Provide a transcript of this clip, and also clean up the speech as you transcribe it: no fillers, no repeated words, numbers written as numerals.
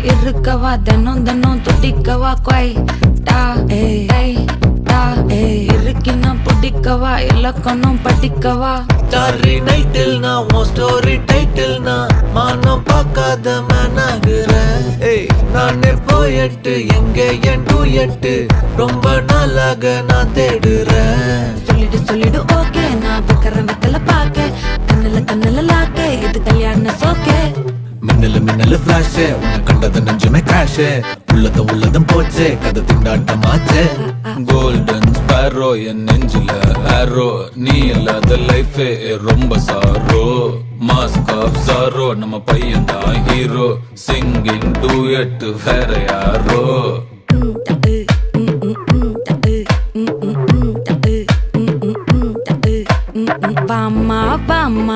இருக்கவா தினம் தினம் துடிக்கவா கொய் டா ஏய் டா இருக்கினா பிடிக்கவா இலக்கணம் படிக்கவா ஸ்டாரி நைட்டில் நான் உன் ஸ்டோரி டைட்டில் நான் மானம் பார்க்காத மேனாகிறேன். நானே போயட்டு எங்கே என் டூயட்டு ரொம்ப நாளாக நான் தேடுறேன். சொல்லிடு ஓகே நான் வைக்கிறேன் வெத்தல பாக்க கண்ணுல லாக்கே இது கல்யாண சோக்கே மின்னலு ஃபிளாஷ் உன்னை கண்டது நெஞ்சுமே கிராஷ் உள்ளதும் போச்சே கதை திண்டாட்டமாச்சே. கோல்டன் ஸ்பேரோ என் நெஞ்சில ஆரோ நீ இல்லாத லைஃப் ரொம்ப சாரோ மாஸ்க் ஆஃப் சாரோ நம்ம பையன் தான் ஹீரோ சிங்கிங் டூயட் வேற யாரோ. வாமா கம்ம